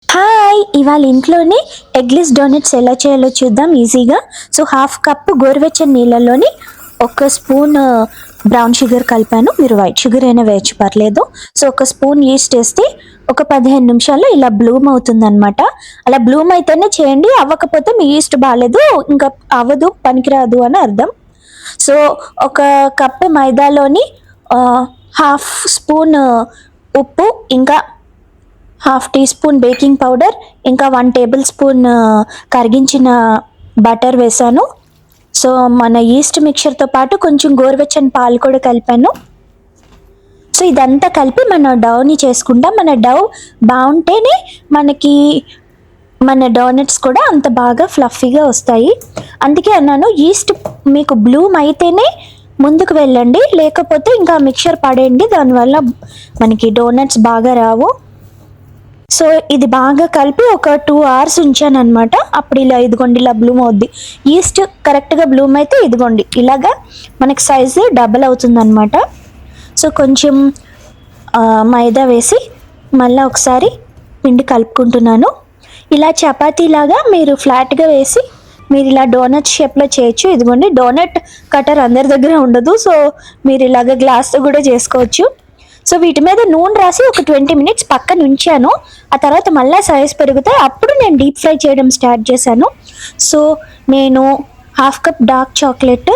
Hi! ఇవాళ ఇంట్లోనే eggless donuts ఎలా చేయాలో చూద్దాం ఈజీగా. సో హాఫ్ కప్ గోరువెచ్చని నీళ్ళలోని ఒక స్పూన్ బ్రౌన్ షుగర్ కలిపాను. మీరు వైట్ షుగర్ అయినా వేయచ్చు, పర్లేదు. సో ఒక స్పూన్ ఈస్ట్ వేస్తే ఒక 15 నిమిషాల్లో ఇలా బ్లూమ్ అవుతుందన్నమాట. అలా బ్లూమ్ అయితేనే చేయండి, అవ్వకపోతే మీ ఈస్ట్ బాగాలేదు, ఇంకా అవ్వదు, పనికిరాదు అని అర్థం. సో ఒక కప్పు మైదాలోని హాఫ్ స్పూన్ ఉప్పు, ఇంకా half teaspoon baking powder, ఇంకా 1 టేబుల్ స్పూన్ కరిగించిన బటర్ వేసాను. సో మన ఈస్ట్ మిక్చర్తో పాటు కొంచెం గోరువెచ్చని పాలు కూడా కలిపాను. సో ఇదంతా కలిపి మన డౌని చేసుకుంటాం. మన డౌ బాగుంటేనే మనకి మన డోనట్స్ కూడా అంత బాగా ఫ్లఫీగా వస్తాయి. అందుకే అన్నాను, ఈస్ట్ మీకు బ్లూమ్ అయితేనే ముందుకు వెళ్ళండి, లేకపోతే ఇంకా మిక్చర్ పడేయండి, దానివల్ల మనకి డోనట్స్ బాగా రావు. సో ఇది బాగా కలిపి ఒక 2 hours ఉంచాను అనమాట. అప్పుడు ఇలా ఇదిగోండి ఇలా బ్లూమ్ అవుద్ది. ఈస్ట్ కరెక్ట్గా బ్లూమ్ అయితే ఇదిగోండి ఇలాగా మనకి సైజు డబల్ అవుతుందన్నమాట. సో కొంచెం మైదా వేసి మళ్ళీ ఒకసారి పిండి కలుపుకుంటున్నాను. ఇలా చపాతీలాగా మీరు ఫ్లాట్గా వేసి మీరు ఇలా డోనట్ షేప్లో చేయొచ్చు. ఇదిగోండి డోనట్ కటర్ అందరి దగ్గర ఉండదు, సో మీరు ఇలాగ గ్లాస్తో కూడా చేసుకోవచ్చు. సో వీటి మీద నూనె రాసి ఒక 20 minutes పక్కన ఉంచాను. ఆ తర్వాత మళ్ళీ సైజ్ పెరుగుతాయి, అప్పుడు నేను డీప్ ఫ్రై చేయడం స్టార్ట్ చేశాను. సో నేను హాఫ్ కప్ డార్క్ చాక్లెట్,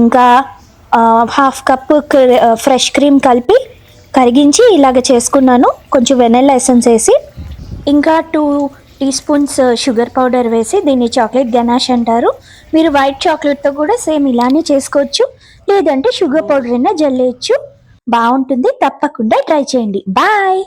ఇంకా హాఫ్ కప్ ఫ్రెష్ క్రీమ్ కలిపి కరిగించి ఇలాగ చేసుకున్నాను. కొంచెం వెనిల్లా ఎసెన్స్ వేసి, ఇంకా 2 teaspoons షుగర్ పౌడర్ వేసి, దీన్ని చాక్లెట్ గనాష్ అంటారు. మీరు వైట్ చాక్లెట్తో కూడా సేమ్ ఇలానే చేసుకోవచ్చు, లేదంటే షుగర్ పౌడర్ అయినా జల్లేయచ్చు. బాగుంటుంది, తప్పకుండా ట్రై చేయండి. బాయ్.